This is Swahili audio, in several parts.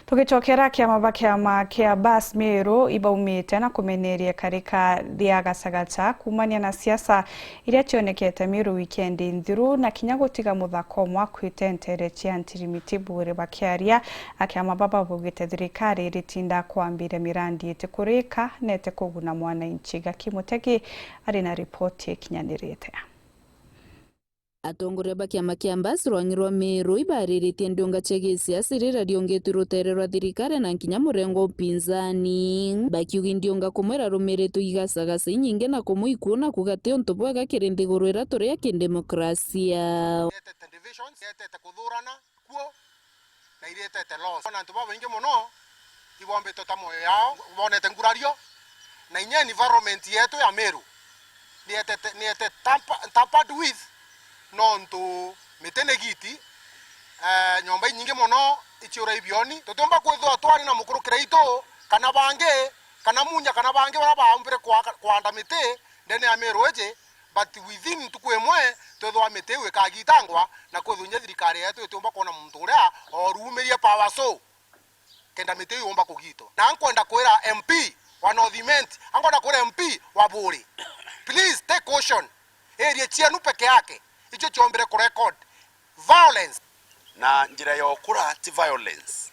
Tugicokera kiama kia Bas Meru ibaumite na kumeneria karika thia gacagaca kumania na siasa iria cionekete Meru wikendi nthiru na kinya gutiga muthako mwakwite ntere cia ntirimiti bure bakiaria akiama baba bugite thirikari ritinda kwambire mirandi ite kurika nete kuguna mwananchi Gakimutegi ari na ripoti ikinyanirite. Atongoria ba kiama kia Bas rwangirwa Meru ibariritie ndunga cia siasa iria riongetu rutere rwa thirikari na nkinya murengo upinzani bakiuga ndionga kumwera rumiretu igacagaca inyinge na kumuikuona kugate onto bwaga kirindi gurwira turia kindemokrasia yetete kuthurana kuo na iretete loss na ntuba wingi muno ibombe totamoyo yao bonete ngurario na inye environment yetu ya Meru niete tampered with nontu mitenegiti nyomba nyingi muno ichiura ibioni tutumba kwithwa twari na mukuru kireito kana bange kana munya kana bange bara bambire kwanda mite ndene ya Meru eje but within tukwemwe twithwa mite we kagitangwa na kwithunya thirikari yetu itumba kuona muntu uria orumerie power so kenda mite yomba kugito na ankwenda kwira MP wa Northiment ankwenda kwira MP wa Buri please take caution area chienu peke yake icho chombere ku record violence na njira yokura ti violence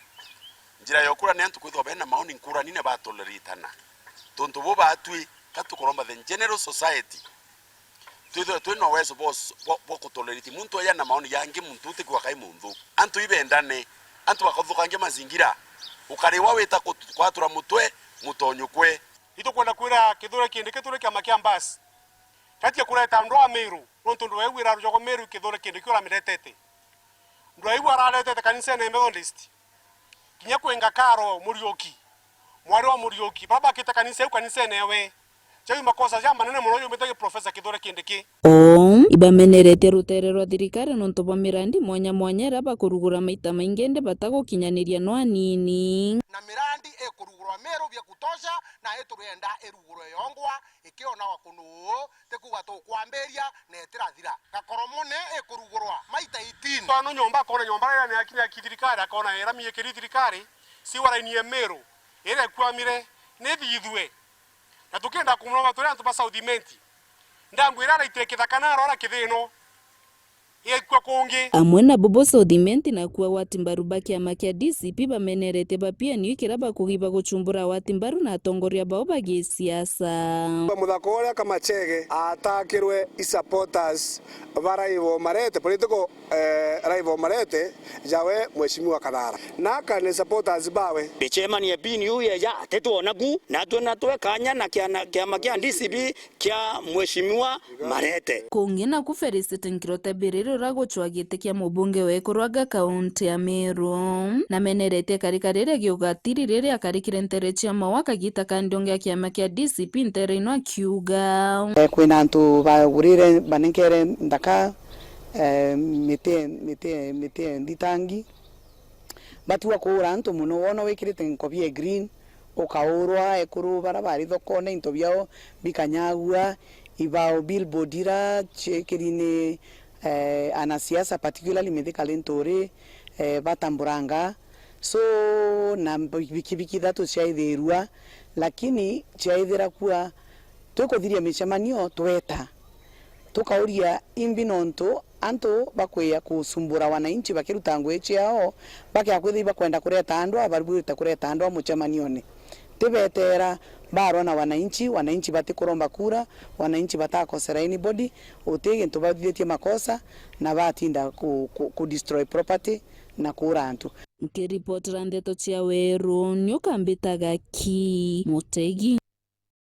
njira yokura ni antu kwithwa bena maoni nkura nine batoleritana tonto bo batwi katukoromba the general society twithwa no weso bo kutoleriti muntu aya na maoni yangi muntu utikwa kai mundu antu ibendane antu bakathukange mazingira ukariwa weta kwatura mutwe mutonyukwe itukwenda kwira kithura kindi kithura kia makia Bas katia kureta ndwa Meru nontu ndwa wira rujogo Meru kithura kindi kura miretete ndwa iwa raretete kanisa na Methodist kinya kwenga karo Murioki mwari wa Murioki baba kita kanisa newe Chai makosa jamba nene muno yumete professor kithura kindi ki ibamenerete rutere rwa thirikari nontu bwa mirandi mwanya mwanya raba kurugura maita maingende batagukinyaniria no anini na mirandi kurugurwa Meru bya kutosha na eturenda eruguro yongwa ikiona wakunu tekuga to kwamberia netirathira gakoromone kurugurwa maita 18 tano nyomba kona nyomba ya yakinya kithirikari akona era miye kithirikari si warainie Meru ere kwamire nethithwe na tukenda kumuloma turi antu ba Southiment ndangwira ra iteketha kana rora kithino yekwa kungi amwe na bobo Southiment na kuwa watimbaru bakiama kia DCP bamenerete bapia ni ikiraba kugiba guchumbura watimbaru na atongoria bao bagi siasa muthako uria Kamachege atakirwe supporters baraivo marete political raivo marete jawe mheshimiwa Kadhara na kana supporters bawe chairman ya BNU ya tetuona ku na twe kanya na kiama kia DCP kia mheshimiwa Marete kungina ku Felicite Nkirota Biriro ragochwagite kia mubunge wekurwaga kaunti ya Meru na menerete karikarire giugatiri rire akarikire ntere cia mawaka gita kandonge kiama kia DCP ntere ino akiuga kwina antu bagurire banenkere ndaka mite nditangi batuwa kura antu muno wona wikirite nkobie green ukaurwa ekuru barabari thokone into byao bikanyagua ibao billboardira chekirine anasiasa particularly medical ntore batamburanga so na bikibiki dhatu chaithirua lakini chaithira kuwa tukothiria michemanio tweta tukauria imbinonto anto bakwea kusumbura wananchi bakiruta ngwe ciao bakia kwithiba kwenda kureta andwa barbuita kureta andwa muchemanione tibetera barwa na wananchi batikuromba kura wananchi batakosera anybody utege ntubathietie makosa na batinda ku destroy property na kura antu nkiripotera ndeto cia Weru nyukambitaga Gakimutegi.